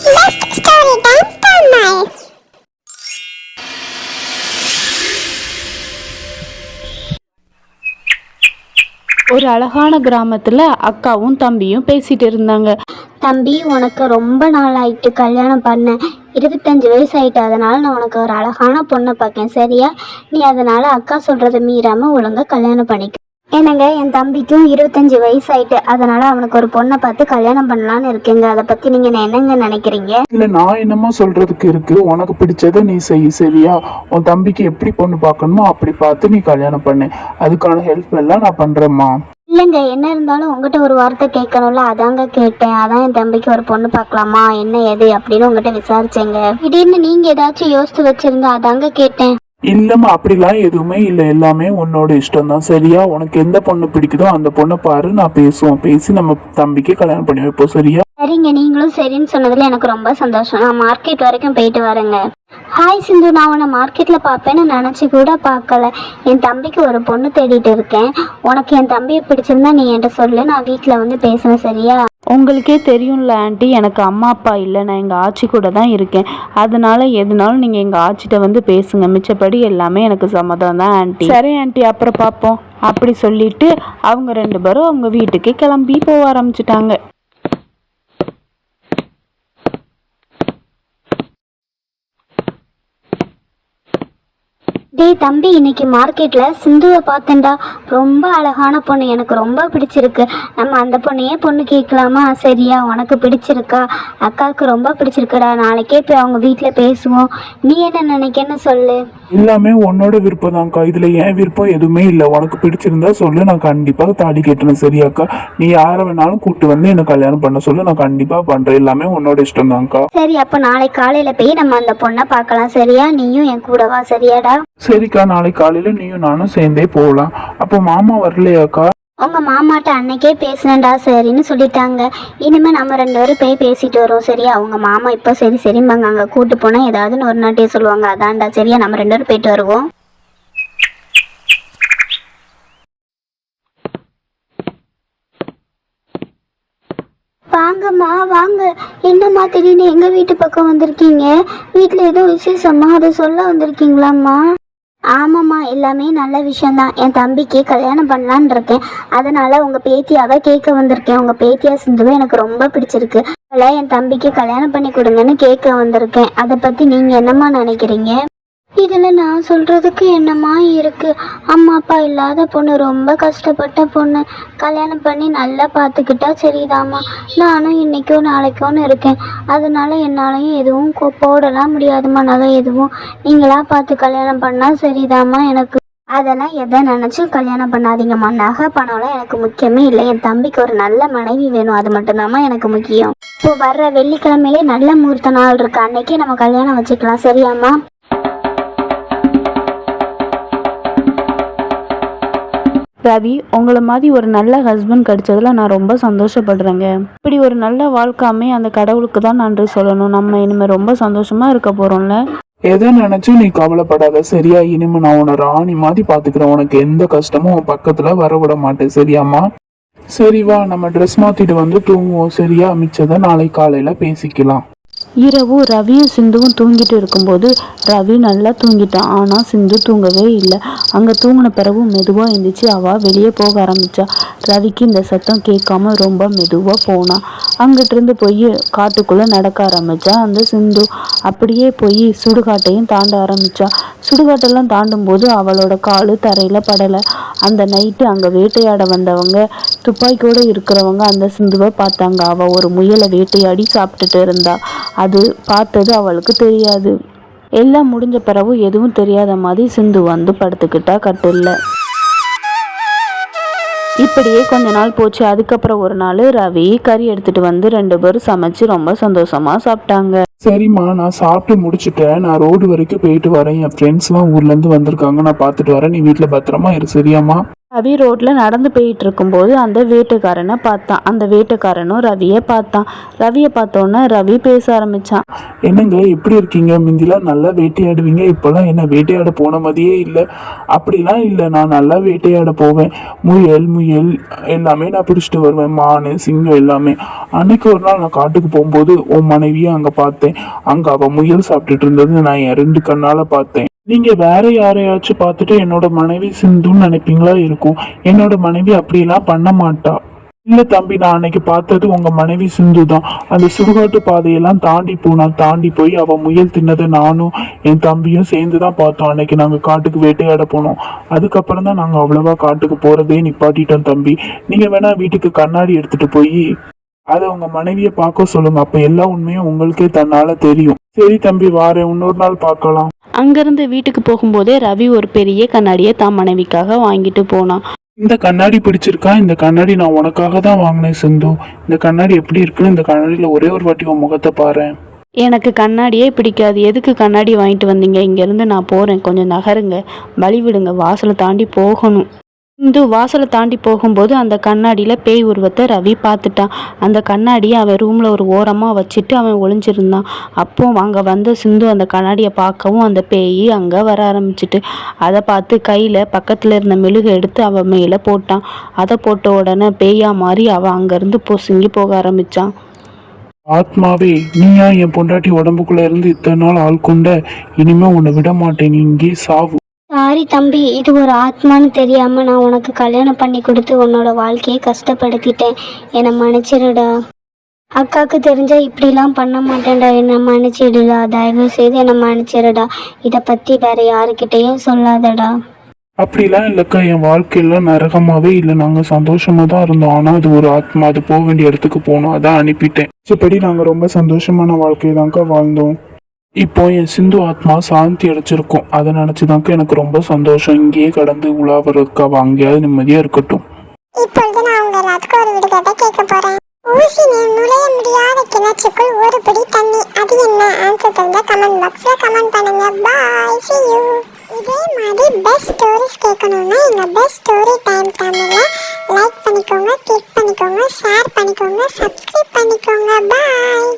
Next story time Tamil. ஒரு அழகான கிராமத்துல அக்காவும் தம்பியும் பேசிட்டு இருந்தாங்க. தம்பி, உனக்கு ரொம்ப நாள் ஆயிட்டு கல்யாணம் பண்ண. 25 வயசு ஆயிட்டு. அதனால நான் உனக்கு ஒரு அழகான பொண்ணை பார்க்கேன், சரியா? நீ அதனால அக்கா சொல்றதை மீறாம ஒழுங்கா கல்யாணம் பண்ணிக்க. என்னங்க, என் தம்பிக்கும் 25 வயசு ஆயிட்டு. அதனால அவனுக்கு ஒரு பொண்ணை பார்த்து கல்யாணம் பண்ணலான்னு இருக்கேங்க. அதை பத்தி நீங்க என்னங்க நினைக்கிறீங்க? இல்ல, நான் என்னமா சொல்றதுக்கு இருக்கு. உனக்கு பிடிச்சத நீ செய், சரியா? உன் தம்பிக்கு எப்படி பொண்ணு பார்க்கணுமோ அப்படி பார்த்து நீ கல்யாணம் பண்ணு. அதுக்கான ஹெல்ப் எல்லாம் நான் பண்றேம்மா. இல்லைங்க, என்ன இருந்தாலும் உங்ககிட்ட ஒரு வார்த்தை கேட்கணும்ல, அதாங்க கேட்டேன். அதான் என் தம்பிக்கு ஒரு பொண்ணு பார்க்கலாமா என்ன ஏது அப்படின்னு உங்ககிட்ட விசாரிச்சேங்க. திடீர்னு நீங்க ஏதாச்சும் யோசித்து வச்சிருந்தா அதாங்க கேட்டேன். இல்லம்மா, அப்படிலாம் எதுவுமே இல்லை. எல்லாமே உன்னோட இஷ்டம் தான், சரியா? உனக்கு எந்த பொண்ணு பிடிக்குதோ அந்த பொண்ணை பாரு, நான் பேசி நம்ம தம்பிக்கு கல்யாணம் பண்ணி வைப்போம், சரியா? சரிங்க, நீங்களும் சரின்னு சொன்னதுல எனக்கு ரொம்ப சந்தோஷம். நான் மார்க்கெட் வரைக்கும் போயிட்டு வரேங்க. ஹாய் சிந்து, நான் உன்னை மார்க்கெட்ல பார்ப்பேன்னு நினைச்சு கூட பார்க்கல. என் தம்பிக்கு ஒரு பொண்ணு தேடிட்டு இருக்கேன். உனக்கு என் தம்பியை பிடிச்சிருந்தா நீ என்கிட்ட சொல்லு, நான் வீட்டில் வந்து பேசுவேன், சரியா? உங்களுக்கே தெரியும்ல ஆண்டி, எனக்கு அம்மா அப்பா இல்லை, நான் எங்கள் ஆச்சி கூட தான் இருக்கேன். அதனால எதுனாலும் நீங்கள் எங்கள் ஆச்சிட்ட வந்து பேசுங்க. மிச்சப்படி எல்லாமே எனக்கு சம்மதம் தான் ஆண்டி. சரி ஆண்டி, அப்புறம் பார்ப்போம் அப்படி சொல்லிட்டு அவங்க 2 பேரும் அவங்க வீட்டுக்கு கிளம்பி போக ஆரம்பிச்சிட்டாங்க. டேய் தம்பி, இன்னைக்கு மார்க்கெட்ல சிந்துவை பார்த்தேன்டா. ரொம்ப அழகான பொண்ணு, எனக்கு ரொம்ப பிடிச்சிருக்கு. நம்ம அந்த பொண்ணையே பொண்ணு கேட்கலாமா, சரியா? உனக்கு பிடிச்சிருக்கா? அக்காவுக்கு ரொம்ப பிடிச்சிருக்குடா. நாளைக்கே போய் அவங்க வீட்டில் பேசுவோம். நீ என்ன நினைக்கன்னு சொல்லு. எல்லாமே உன்னோட விருப்பம் தான்க்கா. இதுல என் விருப்பம் எதுவுமே இல்லை. உனக்கு பிடிச்சிருந்தா சொல்லு, நான் கண்டிப்பா தாலி கட்டணும், சரியாக்கா? நீ யாரை வேணாலும் கூப்பிட்டு வந்து என்ன கல்யாணம் பண்ண சொல்லு, நான் கண்டிப்பா பண்றேன். எல்லாமே உன்னோட இஷ்டம் தான்க்கா. சரி, அப்போ நாளைக்கு காலையில போய் நம்ம அந்த பொண்ணை பார்க்கலாம், சரியா? நீயும் என் கூட வா, சரியாடா? சரிக்கா, நாளைக்கு காலையில நீயும் நானும் சேர்ந்தே போகலாம். அப்போ மாமா வரலையாக்கா? உங்க மாமாட்ட அன்னைக்கே பேசினேன்டா, சரின்னு சொல்லிட்டாங்க. இனிமே நம்ம 2 பேரும் போய் பேசிட்டு வரோம், சரியா? அவங்க மாமா இப்போ சரிம்பாங்க. அங்கே கூட்டு போனா ஏதாவதுன்னு ஒரு நாட்டே சொல்லுவாங்க. அதான்டா, சரியா? நம்ம 2 பேரும் போயிட்டு வருவோம். வாங்கம்மா வாங்க. என்னம்மா திடீர்னு எங்க வீட்டு பக்கம் வந்திருக்கீங்க? வீட்டில் ஏதோ விசேஷமா, அதை சொல்ல வந்திருக்கீங்களாம்மா? ஆமாம்மா, எல்லாமே நல்ல விஷயம்தான். என் தம்பிக்கு கல்யாணம் பண்ணலான் இருக்கேன். அதனால உங்க பேத்தியாவை கேட்க வந்திருக்கேன். உங்க பேத்தியா சிந்துவை எனக்கு ரொம்ப பிடிச்சிருக்கு. அதனால என் தம்பிக்கு கல்யாணம் பண்ணி கொடுங்கன்னு கேட்க வந்திருக்கேன். அதை பத்தி நீங்க என்னம்மா நினைக்கிறீங்க? இதுல நான் சொல்றதுக்கு என்னம்மா இருக்கு? அம்மா அப்பா இல்லாத பொண்ணு, ரொம்ப கஷ்டப்பட்ட பொண்ணு. கல்யாணம் பண்ணி நல்லா பார்த்துக்கிட்டா சரிதாம்மா. நானும் இன்னைக்கோ நாளைக்கோன்னு இருக்கேன். அதனால என்னாலையும் எதுவும் போடலாம் முடியாதுமா, நகை எதுவும். நீங்களா பார்த்து கல்யாணம் பண்ணா சரிதாம்மா. எனக்கு அதெல்லாம் எதை நினைச்சும் கல்யாணம் பண்ணாதீங்கம்மா. நகை பணம்லாம் எனக்கு முக்கியமே இல்லை. என் தம்பிக்கு ஒரு நல்ல மனைவி வேணும், அது மட்டும்தாம்மா எனக்கு முக்கியம். இப்போ வர்ற வெள்ளிக்கிழமையிலே நல்ல முகூர்த்த நாள் இருக்கு. அன்னைக்கே நம்ம கல்யாணம் வச்சுக்கலாம், சரியாம்மா? ரவி, உங்களை மாதிரி ஒரு நல்ல ஹஸ்பண்ட் கிடைச்சதுல நான் ரொம்ப சந்தோஷப்படுறேங்க. இப்படி ஒரு நல்ல வாழ்க்காமே அந்த கடவுளுக்கு தான் நன்றி சொல்லணும். நம்ம இனிமேல் ரொம்ப சந்தோஷமா இருக்க போறோம்ல. எதை நினைச்சும் நீ கவலைப்படாத, சரியா? இனிமே நான் உன்னை ராணி மாதிரி பாத்துக்கிறேன். உனக்கு எந்த கஷ்டமும் உன் பக்கத்துல வர விட மாட்டேன், சரியாம்மா? சரி வா, நம்ம ட்ரெஸ் மாத்திட்டு வந்து தூங்குவோம், சரியா? மிச்சதை நாளைக்கு காலையில பேசிக்கலாம். இரவு ரவியும் சிந்துவும் தூங்கிட்டு இருக்கும்போது ரவி நல்லா தூங்கிட்டான். ஆனால் சிந்து தூங்கவே இல்லை. அங்கே தூங்கின பிறகு மெதுவாக எழுந்திரிச்சு அவள் வெளியே போக ஆரம்பித்தா. ரவிக்கு இந்த சத்தம் கேட்காம ரொம்ப மெதுவாக போனான். அங்கிட்டிருந்து போய் காட்டுக்குள்ளே நடக்க ஆரம்பித்தா அந்த சிந்து. அப்படியே போய் சுடுகாட்டையும் தாண்ட ஆரம்பித்தா. சுடுகாட்டெல்லாம் தாண்டும்போது அவளோட காலு தரையில் படலை. அந்த நைட்டு அங்கே வேட்டையாட வந்தவங்க, துப்பாக்கியோடு இருக்கிறவங்க அந்த சிந்துவை பார்த்தாங்க. அவள் ஒரு முயலை வேட்டையாடி சாப்பிட்டுட்டு இருந்தா. அது பார்த்தது அவளுக்கு தெரியாது. எல்லாம் முடிஞ்ச பிறகு எதுவும் தெரியாத மாதிரி சிந்து வந்து படுத்துக்கிட்டா கட்டில்ல. இப்படியே கொஞ்ச நாள் போச்சு. அதுக்கப்புறம் ஒரு நாள் ரவி கறி எடுத்துட்டு வந்து 2 பேரும் சமைச்சு ரொம்ப சந்தோஷமா சாப்பிட்டாங்க. சரிம்மா, நான் சாப்பிட்டு முடிச்சுட்டேன். நான் ரோடு வரைக்கும் போயிட்டு வரேன். என் ஃப்ரெண்ட்ஸ்லாம் ஊர்ல இருந்து வந்திருக்காங்க, நான் பார்த்துட்டு வரேன். நீ வீட்டுல பத்திரமா இரு, சரியாம்மா? ரவி ரோட்டில் நடந்து போயிட்டு இருக்கும்போது அந்த வேட்டைக்காரனை பார்த்தான். அந்த வேட்டைக்காரனும் ரவியை பார்த்தான். ரவியை பார்த்தோன்னே ரவி பேச ஆரம்பித்தான். என்னங்க எப்படி இருக்கீங்க? முந்திலாம் நல்லா வேட்டையாடுவீங்க, இப்போல்லாம் என்ன வேட்டையாட போன மாதிரியே இல்லை. அப்படிலாம் இல்லை, நான் நல்லா வேட்டையாட போவேன். முயல் எல்லாமே நான் பிடிச்சிட்டு வருவேன், மான் சிங்கம் எல்லாமே. அன்னைக்கு ஒரு நாள் நான் காட்டுக்கு போகும்போது உன் மனைவியை அங்கே பார்த்தேன். அங்கே அவள் முயல் சாப்பிட்டுட்டு இருந்தது நான் என் 2 கண்ணால் பார்த்தேன். நீங்க வேற யாரையாச்சும் பார்த்துட்டு என்னோட மனைவி சிந்துன்னு நினைப்பீங்களா இருக்கும். என்னோட மனைவி அப்படிலாம் பண்ண மாட்டா. இல்ல தம்பி, நான் அன்னைக்கு பார்த்தது உங்க மனைவி சிந்து தான். அந்த சுடுகாட்டு பாதையெல்லாம் தாண்டி போய் அவ முயல் தின்னதை நானும் என் தம்பியும் சேர்ந்து தான் பார்த்தோம். அன்னைக்கு நாங்க காட்டுக்கு வேட்டையாட போனோம். அதுக்கப்புறம் தான் நாங்க அவ்வளவா காட்டுக்கு போறதே நிப்பாட்டிட்டோம் தம்பி. நீங்க வேணா வீட்டுக்கு கண்ணாடி எடுத்துட்டு போய் அதை உங்க மனைவியை பார்க்க சொல்லுங்க. அப்ப எல்லா உண்மையும் உங்களுக்கே தன்னால தெரியும். சரி தம்பி, வாரேன், இன்னொரு நாள் பார்க்கலாம். அங்கிருந்து வீட்டுக்கு போகும்போதே ரவி ஒரு பெரிய கண்ணாடியை தான் மனைவிக்காக வாங்கிட்டு போனான். இந்த கண்ணாடி பிடிச்சிருக்கா? இந்த கண்ணாடி நான் உனக்காக தான் வாங்கினேன் சிந்து. இந்த கண்ணாடி எப்படி இருக்குன்னு இந்த கண்ணாடியில ஒரே ஒரு வாட்டி உன் முகத்தை பாரு. எனக்கு கண்ணாடியே பிடிக்காது. எதுக்கு கண்ணாடி வாங்கிட்டு வந்தீங்க? இங்கேருந்து நான் போகிறேன், கொஞ்சம் நகருங்க, வழி விடுங்க, வாசலை தாண்டி போகணும். சிந்து வாசலை தாண்டி போகும்போது அந்த கண்ணாடியில் பேய் உருவத்தை ரவி பார்த்துட்டான். அந்த கண்ணாடியை அவன் ரூமில் ஒரு ஓரமாக வச்சுட்டு அவன் ஒளிஞ்சிருந்தான். அப்போ அங்கே வந்த சிந்து அந்த கண்ணாடியை பார்க்கவும் அந்த பேய் அங்கே வர ஆரம்பிச்சிட்டு அதை பார்த்து கையில் பக்கத்தில் இருந்த மெழுகு எடுத்து அவன் மேலே போட்டான். அதை போட்ட உடனே பேயா மாறி அவன் அங்கேருந்து பொசுங்கி போக ஆரம்பித்தான். ஆத்மாவே, நீயா என் பொண்டாட்டி உடம்புக்குள்ள இருந்து இத்தனை நாள் ஆள் கொண்ட? இனிமே உன்னை விட மாட்டேன், நீ இங்கே சாவு. சாரி தம்பி, இது ஒரு ஆத்மான்னு தெரியாம நான் உனக்கு கல்யாணம் பண்ணி கொடுத்து உன்னோட வாழ்க்கையை கஷ்டப்படுத்திட்டேன். என்னை மன்னிச்சிடுடா. அக்காவுக்கு தெரிஞ்சா இப்படிலாம் பண்ண மாட்டேன்டா, என்னை மன்னிச்சிடுடா. தயவு செய்து என்னை மன்னிச்சிடுடா. இதை பற்றி வேற யாருக்கிட்டையும் சொல்லாதடா. அப்படிலாம் இல்லைக்கா, என் வாழ்க்கையெல்லாம் நரகமாவே இல்லை. நாங்கள் சந்தோஷமா தான் இருந்தோம். ஆனால் அது ஒரு ஆத்மா, அது போக வேண்டிய இடத்துக்கு போகணும், அதான் அனுப்பிட்டேன். இப்படி நாங்கள் ரொம்ப சந்தோஷமான வாழ்க்கையை தான்க்கா வாழ்ந்தோம். இப்போ என் சிந்து ஆத்மா சாந்தி அடைச்சிருக்கும். அதை நினைச்சுதான்க்கா எனக்கு ரொம்ப சந்தோஷம். இங்கேயே கடந்து உலாவறக்கா, அங்கேயாவது நிம்மதியா இருக்கட்டும். இப்பொழுது நான் உங்க எல்லாத்துக்கும் ஒரு விடுகதை கேட்க போறேன். ஊசி நுழைய முடியாத கிணற்றுக்குள் ஒரு பிடி தண்ணி, அது என்ன? ஆன்சர் தெரிஞ்ச கமெண்ட் பாக்ஸ்ல கமெண்ட் பண்ணுங்க. பாய், see you. இதே மாதிரி பெஸ்ட் ஸ்டோரிஸ் கேட்கணும்னா எங்க பெஸ்ட் ஸ்டோரி டைம் தமிழ லைக் பண்ணிக்கோங்க, கிளிக் பண்ணிக்கோங்க, ஷேர் பண்ணிக்கோங்க, சப்ஸ்கிரைப் பண்ணிக்கோங்க. பாய்.